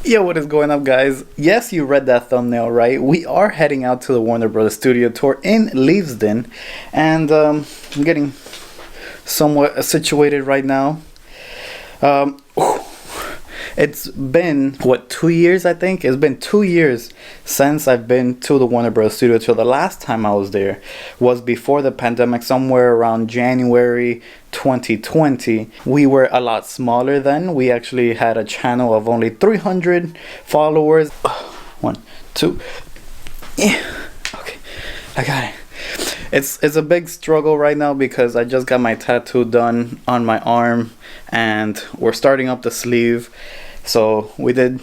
Yo, what is going up, guys? Yes, you read that thumbnail right. We are heading out to the Warner Brothers Studio Tour in Leavesden, and I'm getting somewhat situated right now. It's been, what, 2 years, I think? It's been 2 years since I've been to the Warner Bros. Studio Tour. The last time I was there was before the pandemic, somewhere around January 2020. We were a lot smaller then. We actually had a channel of only 300 followers. 1, 2, yeah. Okay, I got it. It's a big struggle right now because I just got my tattoo done on my arm and we're starting up the sleeve. So we did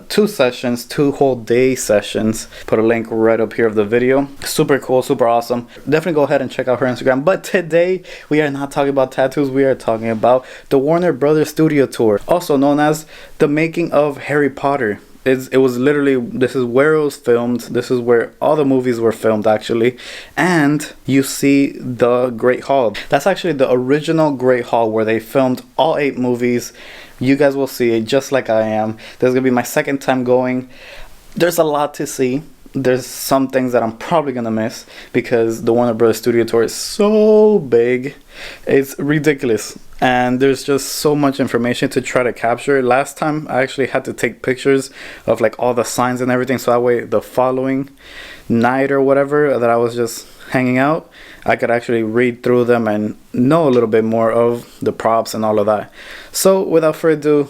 2 sessions, 2 whole day sessions. Put a link right up here of the video. Super cool, super awesome. Definitely go ahead and check out her Instagram. But today we are not talking about tattoos. We are talking about the Warner Brothers Studio Tour, also known as the making of Harry Potter. It was literally, this is where it was filmed. This is where all the movies were filmed, actually. And you see the Great Hall. That's actually the original Great Hall where they filmed all 8 movies. You guys will see it just like I am. This is gonna be my second time going. There's a lot to see. There's some things that I'm probably gonna miss because the Warner Bros. Studio Tour is so big. It's ridiculous. And there's just so much information to try to capture. Last time I actually had to take pictures of like all the signs and everything, so that way the following night or whatever that I was just hanging out, I could actually read through them and know a little bit more of the props and all of that. So without further ado,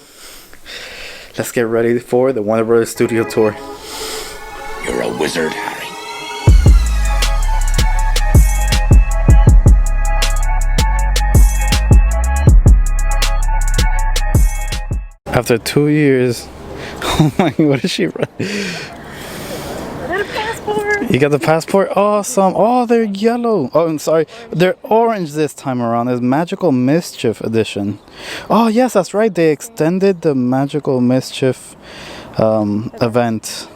let's get ready for the Warner Bros. Studio Tour. You're a wizard, Harry. After 2 years, oh my, what is she? I got a passport. You got the passport? Awesome. Oh, they're yellow. Oh, I'm sorry. They're orange this time around. It's Magical Mischief edition. Oh, yes, that's right. They extended the Magical Mischief event.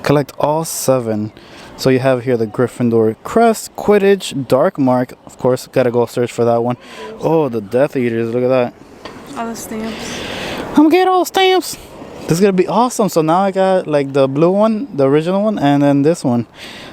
Collect all 7. So you have here the Gryffindor crest, Quidditch, Dark Mark. Of course, gotta go search for that one. Oh, the Death Eaters. Look at that. All the stamps. I'm gonna get all stamps. This is gonna be awesome. So now I got like the blue one, the original one, and then this one.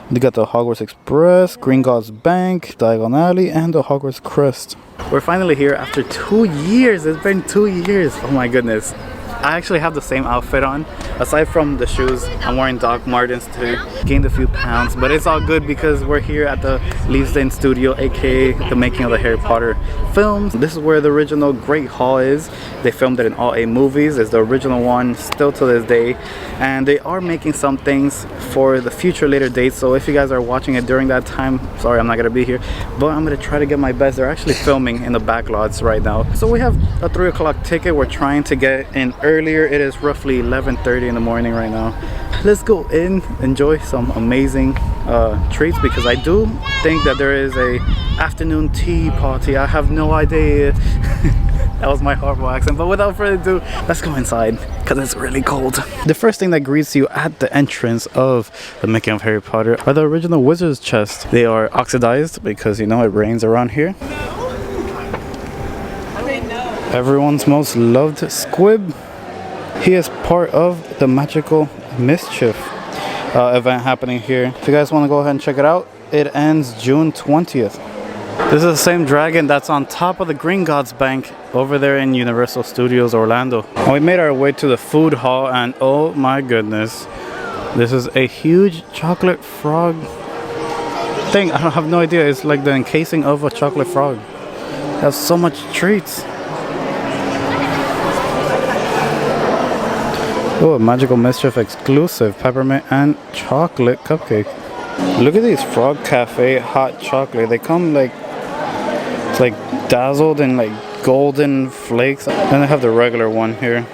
We got the Hogwarts Express, Green God's Bank, Diagon Alley, and the Hogwarts Crest. We're finally here after 2 years. It's been 2 years. Oh my goodness. I actually have the same outfit on. Aside from the shoes, I'm wearing Doc Martens too. Gained a few pounds, but it's all good because we're here at the Leavesden Studio, aka the making of the Harry Potter films. This is where the original Great Hall is. They filmed it in all 8 movies. It's the original one still to this day. And they are making some things for the future later dates. So if you guys are watching it during that time, sorry, I'm not gonna be here, but I'm gonna try to get my best. They're actually filming in the back lots right now. So we have a 3 o'clock ticket. We're trying to get in earlier. It is roughly 11:30 in the morning right now. Let's go in, enjoy some amazing treats, because I do think that there is a afternoon tea party. I have no idea. That was my horrible accent, but without further ado, let's go inside because it's really cold. The first thing that greets you at the entrance of the making of Harry Potter are the original wizard's chest. They are oxidized because, you know, it rains around here. Everyone's most loved Squib. He is part of the Magical Mischief event happening here. If you guys want to go ahead and check it out, it ends June 20th. This is the same dragon that's on top of the Green God's Bank over there in Universal Studios Orlando. And we made our way to the food hall, and oh my goodness, this is a huge chocolate frog thing. I have no idea. It's like the encasing of a chocolate frog. It has so much treats. Oh, a Magical Mischief exclusive peppermint and chocolate cupcake. Look at these Frog Cafe hot chocolate. They come like, it's like dazzled in like golden flakes. Then they have the regular one here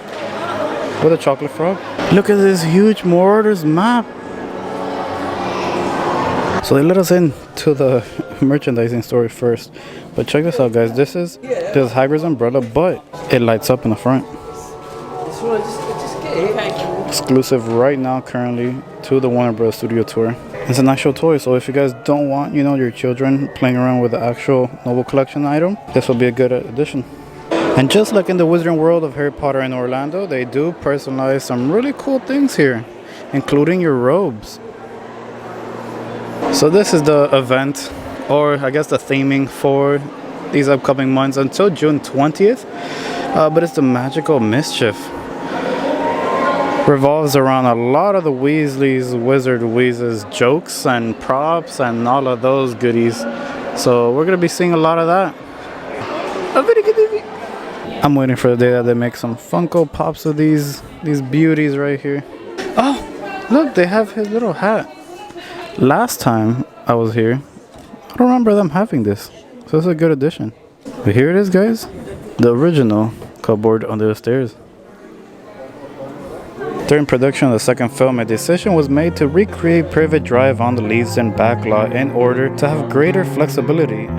with a chocolate frog. Look at this huge Marauders map. So they let us in to the merchandising store first. But check this out, guys. This is Hagrid's umbrella, but it lights up in the front. Exclusive right now currently to the Warner Bros. Studio Tour. It's an actual toy, so if you guys don't want, you know, your children playing around with the actual Noble Collection item, this will be a good addition. And just like in the Wizarding World of Harry Potter in Orlando, they do personalize some really cool things here, including your robes. So this is the event, or I guess the theming for these upcoming months until June 20th. But it's the magical Mischief. Revolves around a lot of the Weasleys, Wizard Wheezes jokes and props and all of those goodies. So we're going to be seeing a lot of that. I'm waiting for the day that they make some Funko Pops of these beauties right here. Oh, look, they have his little hat. Last time I was here, I don't remember them having this. So it's a good addition. But here it is, guys. The original cupboard under the stairs. During production of the second film, a decision was made to recreate Privet Drive on the Leavesden backlot in order to have greater flexibility.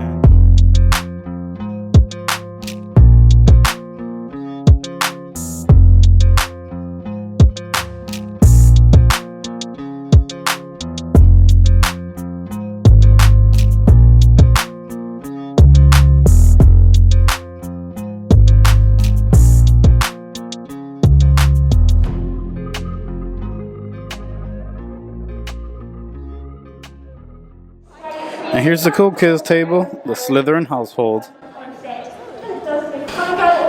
And here's the cool kids table, the Slytherin household.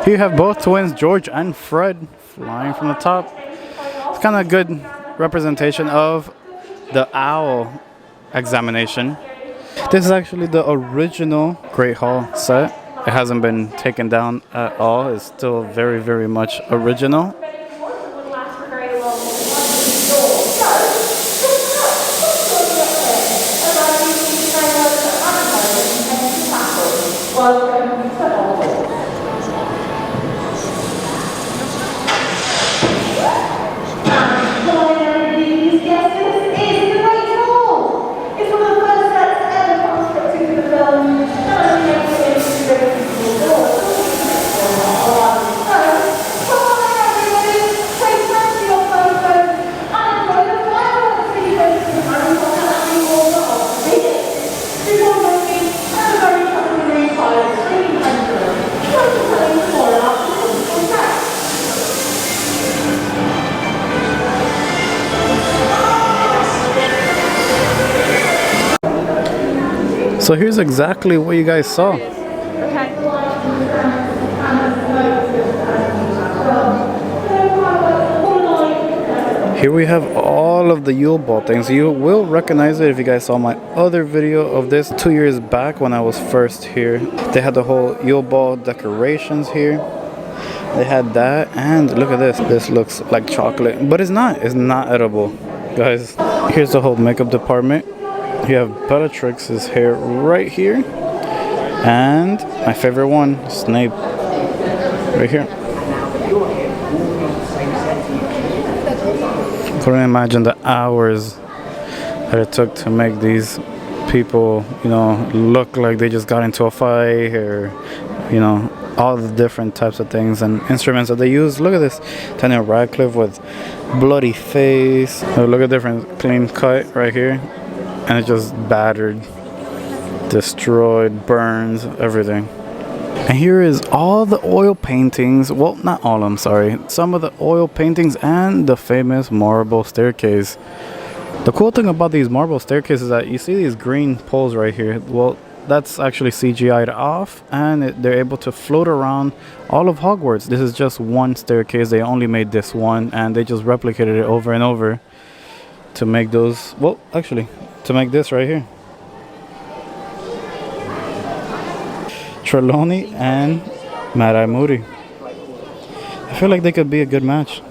Here you have both twins, George and Fred, flying from the top. It's kind of a good representation of the owl examination. This is actually the original Great Hall set. It hasn't been taken down at all. It's still very, very much original. So here's exactly what you guys saw. Here we have all of the Yule Ball things. You will recognize it if you guys saw my other video of this 2 years back when I was first here. They had the whole Yule Ball decorations here. They had that, and look at this. This looks like chocolate, but it's not. It's not edible, guys. Here's the whole makeup department. You have Bellatrix's hair right here, and my favorite one, Snape, right here. Couldn't imagine the hours that it took to make these people, you know, look like they just got into a fight, or, you know, all the different types of things and instruments that they use. Look at this, Daniel Radcliffe with bloody face. Oh, look at different clean cut right here. And it just battered, destroyed, burns, everything. And here is all the oil paintings. Well, not all of them, sorry. Some of the oil paintings and the famous marble staircase. The cool thing about these marble staircases is that you see these green poles right here. Well, that's actually CGI'd off, and they're able to float around all of Hogwarts. This is just one staircase. They only made this one, and they just replicated it over and over to make those, well, actually, to make this right here. Trelawney and Mad-Eye Moody. I feel like they could be a good match.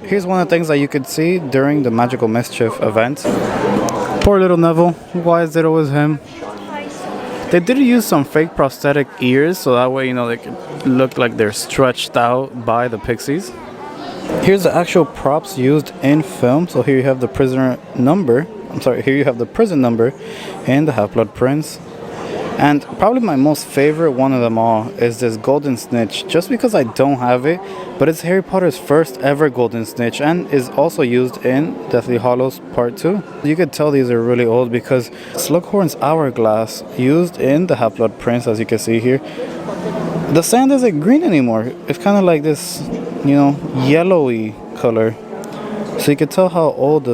here's one of the things that you could see during the Magical Mischief event. Poor little Neville. Why is it always him? They did use some fake prosthetic ears, so that way, you know, they could look like they're stretched out by the pixies. Here's the actual props used in film. So here you have the prisoner number. Here you have the prison number and the Half-Blood Prince. And probably my most favorite one of them all is this golden snitch, just because I don't have it, but it's Harry Potter's first ever golden snitch and is also used in Deathly Hallows Part 2. You could tell these are really old because Slughorn's hourglass used in the Half-Blood Prince, as you can see here. The sand isn't green anymore. It's kind of like this, you know, yellowy color. So you can tell how old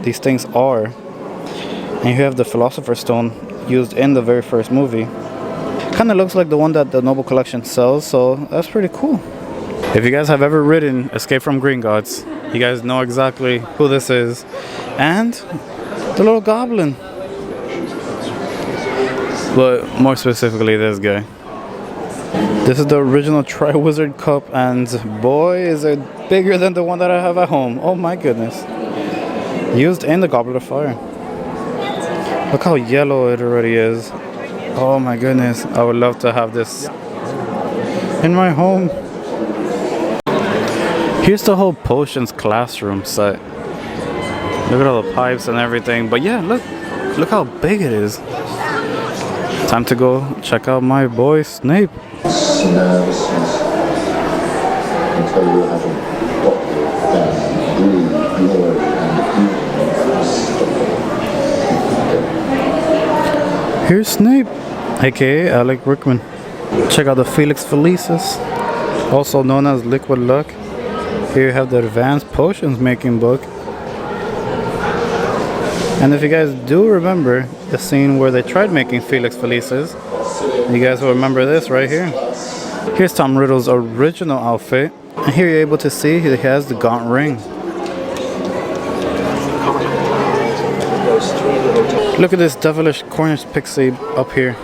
these things are. And you have the Philosopher's Stone used in the very first movie. Kind of looks like the one that the Noble Collection sells, so that's pretty cool. If you guys have ever ridden Escape from Gringotts, you guys know exactly who this is. And the little goblin. But more specifically, this guy. This is the original Triwizard Cup, and boy, is it bigger than the one that I have at home. Oh my goodness. Used in the Goblet of Fire. Look how yellow it already is. Oh my goodness, I would love to have this in my home. Here's the whole potions classroom set. Look at all the pipes and everything. But yeah, look how big it is. Time to go check out my boy Snape. Nervousness until you have a bottle down, blue, glory, and Here's Snape, aka Alec Rickman. Check out the Felix Felicis, also known as Liquid Luck. Here you have the Advanced Potions Making book. And if you guys do remember the scene where they tried making Felix Felicis, you guys will remember this right here. Here's Tom Riddle's original outfit. And here you're able to see he has the gaunt ring. Look at this devilish Cornish pixie up here.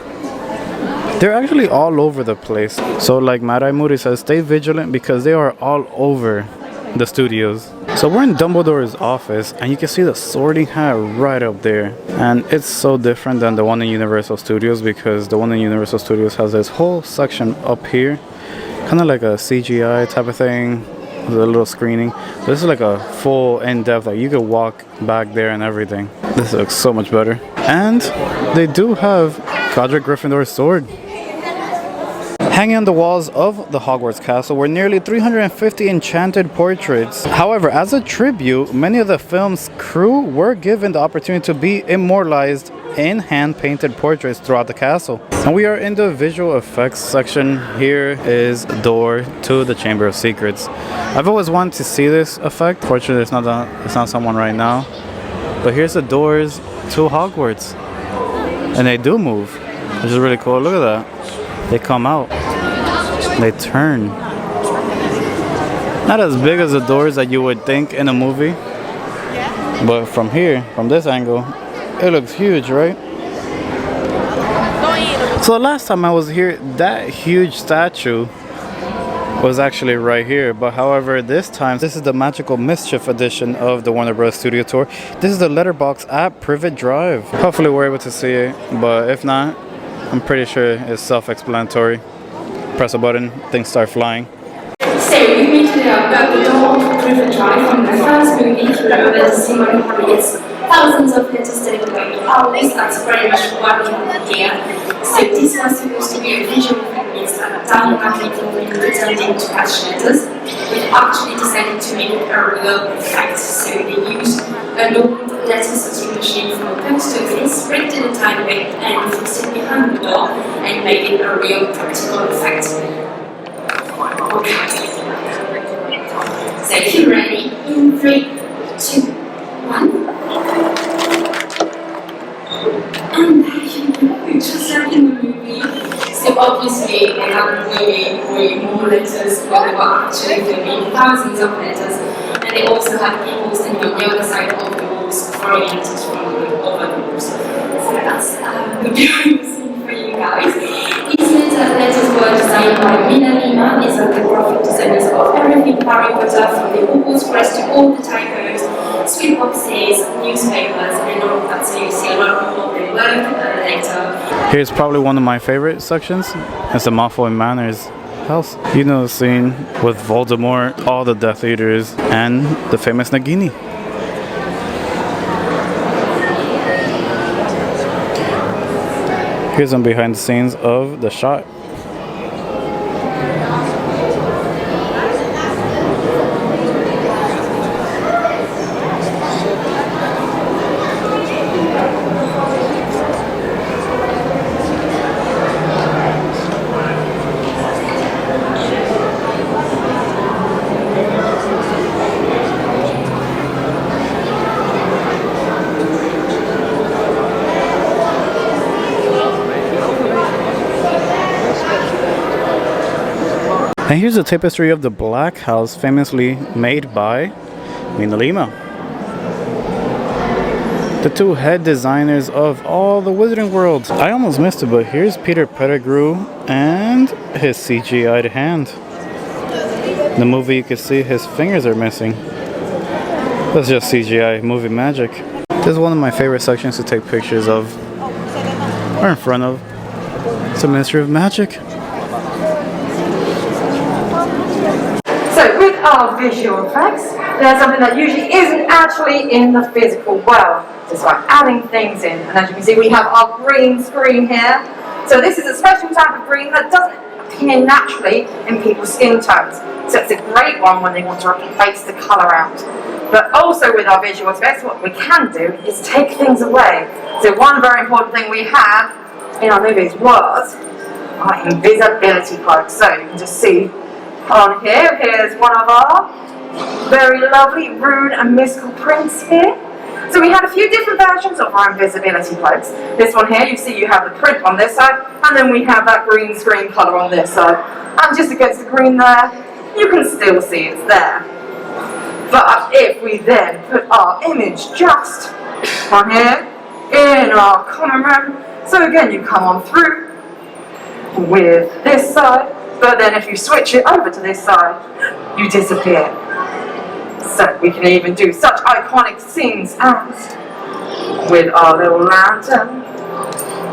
They're actually all over the place. So like Mad Eye Moody says, stay vigilant because they are all over the studios. So we're in Dumbledores office and you can see the Sorting Hat right up there. And it's so different than the one in Universal Studios because the one in Universal Studios has this whole section up here. Kind of like a CGI type of thing with a little screening. This is like a full in-depth, like you could walk back there and everything. This looks so much better. And they do have Godric Gryffindor's sword. Hanging on the walls of the Hogwarts castle were nearly 350 enchanted portraits. However, as a tribute, many of the film's crew were given the opportunity to be immortalized in hand-painted portraits throughout the castle. And we are in the visual effects section. Here is the door to the Chamber of Secrets. I've always wanted to see this effect. Fortunately, it's not someone right now. But here's the doors to Hogwarts. And they do move, which is really cool. Look at that. They come out. They turn. Not as big as the doors that you would think in a movie. But from here, from this angle, it looks huge, right? So the last time I was here, that huge statue was actually right here. But however, this time, this is the Magical Mischief edition of the Warner Bros. Studio Tour. This is the letterbox at Privet Drive. Hopefully we're able to see it. But if not, I'm pretty sure it's self-explanatory. Press a button, things start flying. So we meet today at the door of Privet Drive from the first movie, the Simon Harriet's thousands of letters delivered hours. That's very much what we have here. So this was supposed to be a visual piece that done nothing pretending to catch letters. We actually decided to make it a real effect. So they used an old letter sorting machine from a post office, printed a tiny bit and fixed it behind the door and made it a real practical effect. Okay. So if you're ready, in 3, 2, 1. And there you go, just like in the movie. So obviously they have way more letters where they were actually filming thousands of letters. And they also had people standing on the other side of the walls throwing letters from over the walls. So that's the beautiful scene for you guys. These letters were designed by Mina Lima. These are the graphic designers of everything Harry Potter, from the Hogwarts Express to all the typos, sweet boxes, newspapers, and all of that. So you see a lot of what they work later. Here's probably one of my favorite sections. It's the Mafia Manor's house. You know the scene with Voldemort, all the Death Eaters, and the famous Nagini. Here's some behind the scenes of the shot. And here's a tapestry of the Black House, famously made by Mina Lima, the two head designers of all the Wizarding World. I almost missed it, but here's Peter Pettigrew and his CGI'd hand. In the movie, you can see his fingers are missing. That's just CGI movie magic. This is one of my favorite sections to take pictures of, or in front of. It's a Ministry of Magic. So with our visual effects, there's something that usually isn't actually in the physical world. Just by adding things in. And as you can see, we have our green screen here. So this is a special type of green that doesn't appear naturally in people's skin tones. So it's a great one when they want to replace the colour out. But also with our visual effects, what we can do is take things away. So one very important thing we had in our movies was our invisibility cloak. So you can just see on here, here's one of our very lovely rune and mystical prints here. So we had a few different versions of our invisibility cloaks. This one here, you see you have the print on this side, and then we have that green screen colour on this side. And just against the green there, you can still see it's there. But if we then put our image just on here, in our common room, so again you come on through with this side, but then if you switch it over to this side, you disappear. So we can even do such iconic scenes as with our little lantern,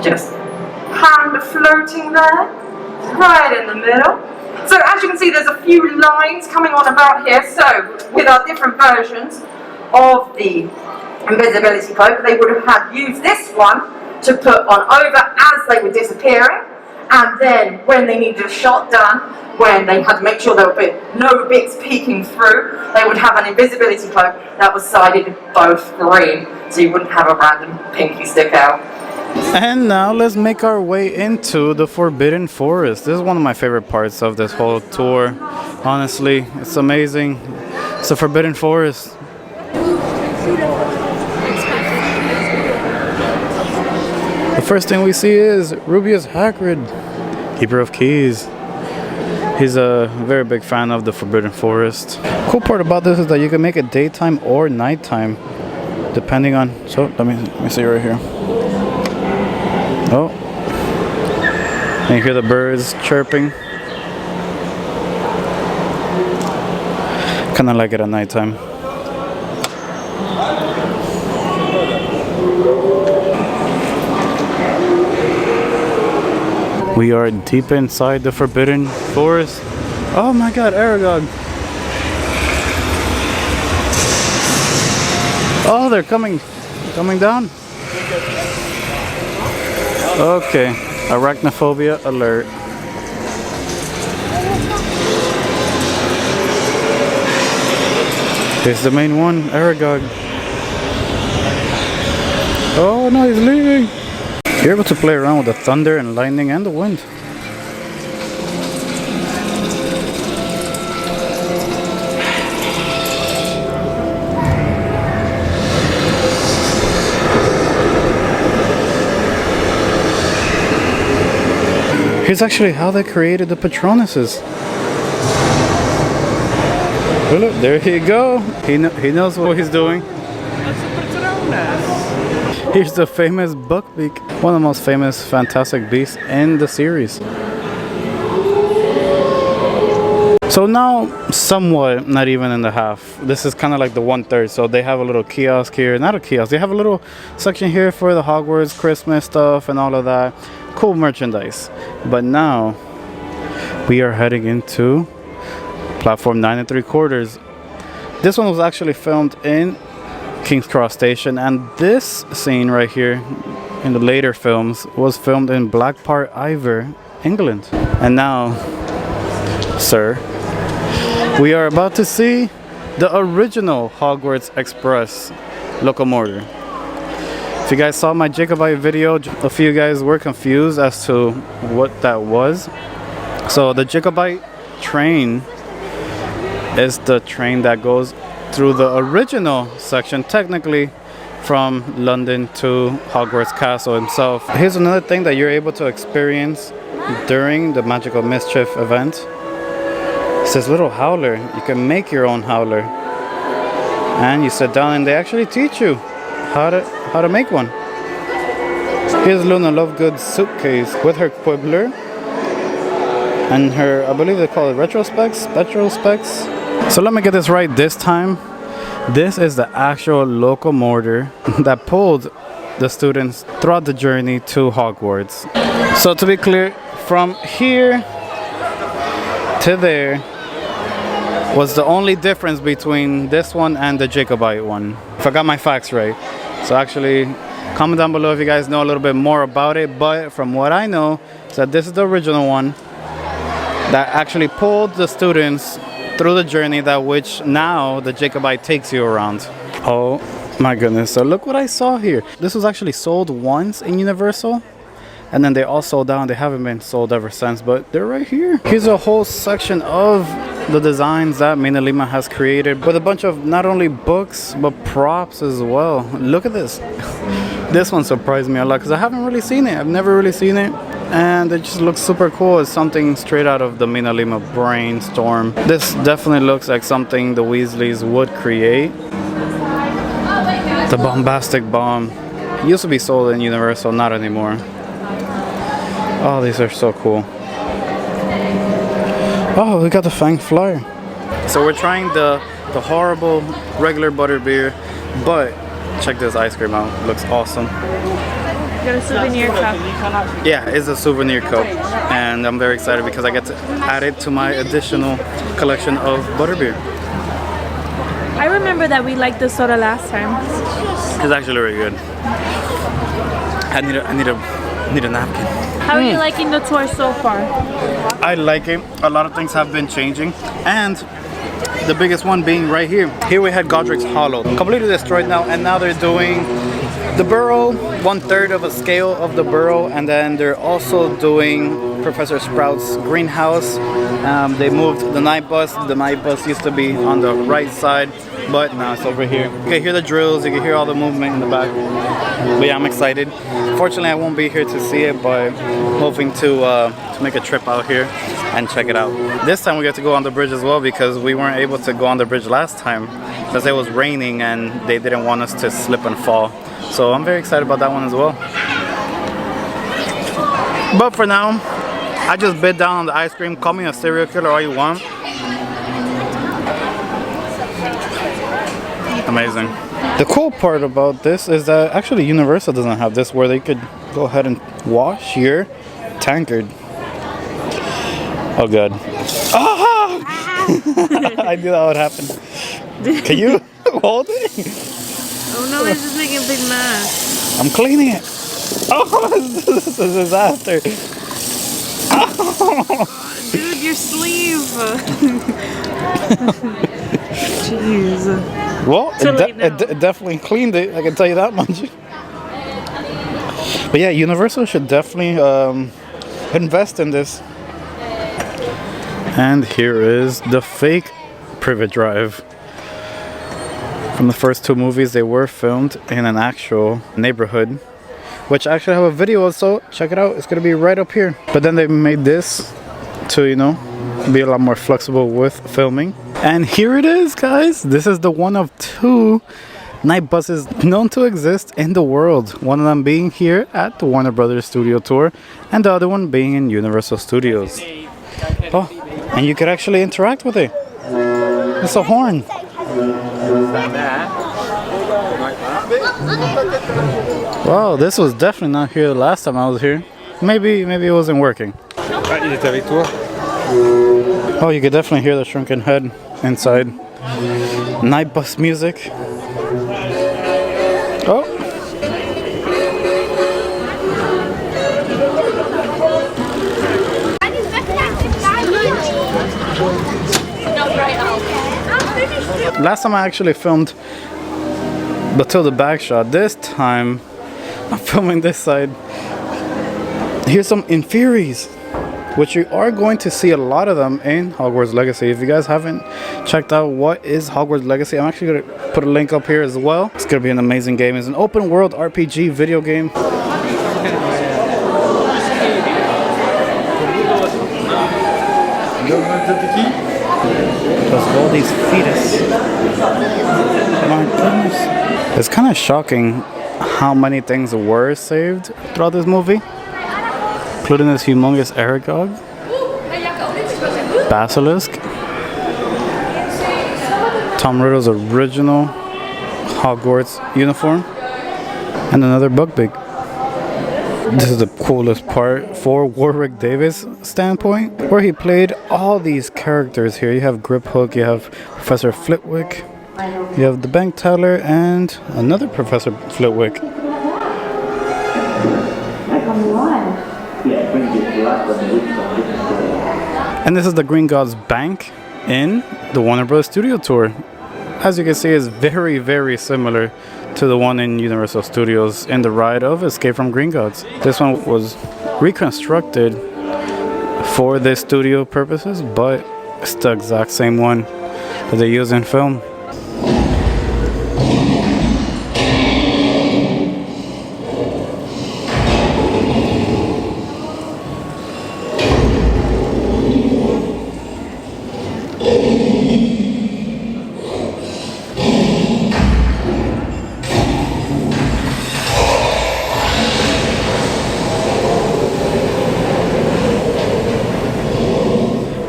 just hand floating there, right in the middle. So as you can see, there's a few lines coming on about here. So with our different versions of the invisibility cloak, they would have had used this one to put on over as they were disappearing. And then when they needed a shot done, when they had to make sure there were no bits peeking through, they would have an invisibility cloak that was sided both green, so you wouldn't have a random pinky stick out. And now let's make our way into the Forbidden Forest. This is one of my favorite parts of this whole tour. Honestly, it's amazing. It's the Forbidden Forest. The first thing we see is Rubius Hagrid, Keeper of Keys. He's a very big fan of the Forbidden Forest. Cool part about this is that you can make it daytime or nighttime, depending on. So let me see right here. Oh, and you hear the birds chirping. Kind of like it at nighttime. We are deep inside the Forbidden Forest. Oh my god, Aragog. Oh, they're coming down. Okay, arachnophobia alert. Here's the main one, Aragog. Oh no, he's leaving. You're able to play around with the thunder and lightning and the wind. Here's actually how they created the Patronuses. Oh, look, there you go. He knows what he's doing. Here's the famous Buckbeak, one of the most famous fantastic beasts in the series. So now, somewhat, not even in the half. This is kind of like the 1/3. So they have a little kiosk here. Not a kiosk. They have a little section here for the Hogwarts Christmas stuff and all of that. Cool merchandise. But now, we are heading into platform 9 3/4. This one was actually filmed in King's Cross Station. And this scene right here, in the later films, was filmed in Blackpart Ivor, England. And now, sir, we are about to see the original Hogwarts Express locomotive. If you guys saw my Jacobite video, a few guys were confused as to what that was. So the Jacobite train is the train that goes through the original section, technically from London to Hogwarts Castle himself. Here's another thing that you're able to experience during the Magical Mischief event. It says little howler. You can make your own howler. And you sit down and they actually teach you how to make one. Here's Luna Lovegood's suitcase with her quibbler and her, I believe they call it retrospecs. So let me get this right this time. This is the actual locomotor that pulled the students throughout the journey to Hogwarts. So to be clear, from here to there was the only difference between this one and the Jacobite one. If I got my facts right. So actually, comment down below if you guys know a little bit more about it. But from what I know, is that this is the original one that actually pulled the students through the journey that which now the Jacobite takes you around. Oh my goodness. So look what I saw here. This was actually sold once in Universal. And then they all sold out. They haven't been sold ever since, but they're right here. Here's a whole section of the designs that Mina Lima has created with a bunch of not only books, but props as well. Look at this. This one surprised me a lot because I haven't really seen it. I've never really seen it. And it just looks super cool. It's something straight out of the Mina Lima brainstorm. This definitely looks like something the Weasleys would create. The bombastic bomb. It used to be sold in Universal, not anymore. Oh, these are so cool. Oh, we got the Fang Flyer. So we're trying the horrible regular butterbeer, but check this ice cream out. Looks awesome. Got a souvenir cup. Yeah, it's a souvenir cup, and I'm very excited because I get to add it to my additional collection of butterbeer. I remember that we liked the soda last time. It's actually really good. I need a napkin. How are you liking the tour so far? I like it. A lot of things have been changing, and the biggest one being right here. Here we had Godric's Hollow, completely destroyed now, and now they're doing the Burrow, 1/3 of a scale of the Burrow, and then they're also doing Professor Sprout's greenhouse. They moved the night bus. The night bus used to be on the right side, but now it's over here. You can hear the drills, you can hear all the movement in the back. But yeah, I'm excited. Fortunately, I won't be here to see it, but hoping to make a trip out here and check it out. This time we get to go on the bridge as well because we weren't able to go on the bridge last time because it was raining and they didn't want us to slip and fall. So I'm very excited about that one as well. But for now, I just bit down on the ice cream. Call me a serial killer all you want. Amazing. The cool part about this is that actually Universal doesn't have this where they could go ahead and wash your tankard. Oh god. Ah! I knew that would happen. Can you hold it? Oh no, it's just making a big mess. I'm cleaning it. Oh, this is a disaster. Oh. Dude, your sleeve. Jeez. Well, it definitely cleaned it, I can tell you that much. But yeah, Universal should definitely invest in this. And here is the fake Privet Drive. From the first two movies, they were filmed in an actual neighborhood, which I actually have a video of, so check it out. It's going to be right up here. But then they made this to, you know, be a lot more flexible with filming. And here it is, guys. This is the one of two night buses known to exist in the world. One of them being here at the Warner Brothers Studio Tour, and the other one being in Universal Studios. Oh, And you could actually interact with it. It's a horn. Wow, this was definitely not here the last time I was here. Maybe it wasn't working. Oh, you could definitely hear the shrunken head inside. Night bus music. Oh. Last time I actually filmed the tilde back shot. This time I'm filming this side. Here's some Infuries, which you are going to see a lot of them in Hogwarts Legacy. If you guys haven't checked out what is Hogwarts Legacy, I'm actually going to put a link up here as well. It's going to be an amazing game. It's an open world RPG video game. Plus all these fetus. My goodness. It's kind of shocking how many things were saved throughout this movie, including this humongous Aragog, Basilisk, Tom Riddle's original Hogwarts uniform, and another Buckbeak. This is the coolest part for Warwick Davis' standpoint, where he played all these characters here. You have Griphook, you have Professor Flitwick, you have the bank teller, and another Professor Flitwick. And this is the Green Gods Bank in the Warner Bros. Studio Tour. As you can see, it's very, very similar to the one in Universal Studios in the ride of Escape from Gringotts. This one was reconstructed for the studio purposes, but it's the exact same one that they use in film.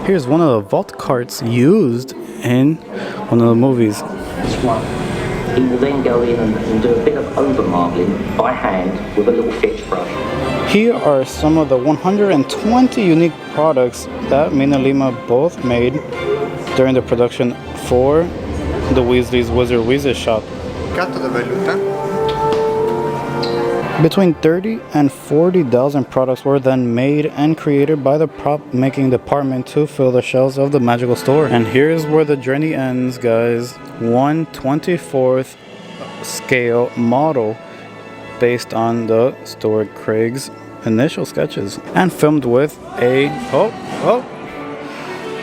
Here's one of the vault carts used in one of the movies. This one, he will then go in and do a bit of over-marbling by hand with a little fetch brush. Here are some of the 120 unique products that Mina Lima both made during the production for the Weasley's Wizard Weezer shop. Between 30 and 40,000 products were then made and created by the prop making department to fill the shelves of the magical store. And here's where the journey ends, guys. 1/24th scale model based on the Stuart Craig's initial sketches and filmed with a oh,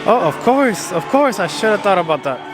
of course, I should have thought about that.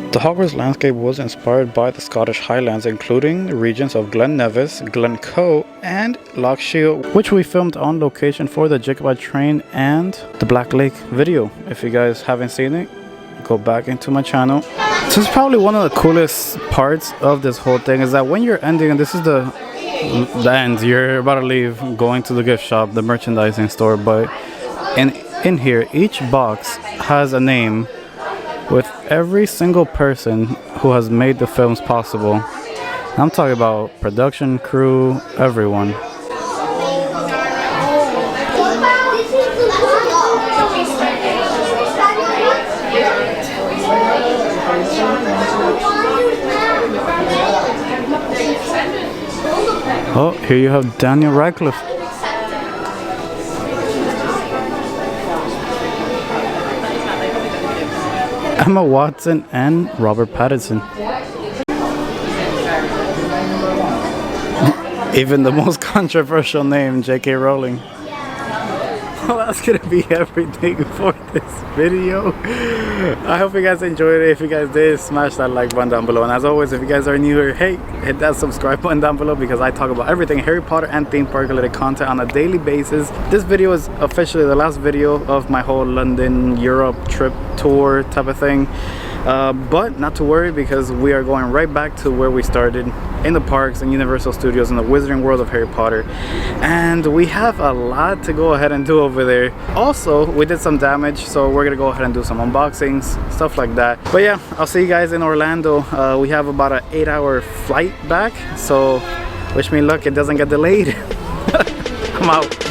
The Hogwarts landscape was inspired by the Scottish Highlands, including the regions of Glen Nevis, Glencoe, and Loch Shiel, which we filmed on location for the Jacobite Train and the Black Lake video. If you guys haven't seen it, go back into my channel. This is probably one of the coolest parts of this whole thing, is that when you're ending, and this is the end, you're about to leave, going to the gift shop, the merchandising store, but in here, each box has a name with every single person who has made the films possible. I'm talking about production crew, everyone. Oh, here you have Daniel Radcliffe. Emma Watson and Robert Pattinson. Even the most controversial name, J.K. Rowling. Well, that's gonna be everything for this video. I hope you guys enjoyed it. If you guys did, smash that like button down below. And as always, if you guys are new here, hey, hit that subscribe button down below because I talk about everything Harry Potter and theme park related content on a daily basis. This video is officially the last video of my whole London, Europe trip tour type of thing. But not to worry because we are going right back to where we started, in the parks and Universal Studios in the Wizarding World of Harry Potter. And we have a lot to go ahead and do over there. Also, we did some damage, so we're gonna go ahead and do some unboxings, stuff like that. But yeah, I'll see you guys in Orlando. We have about an 8-hour flight back, so wish me luck it doesn't get delayed. I'm out.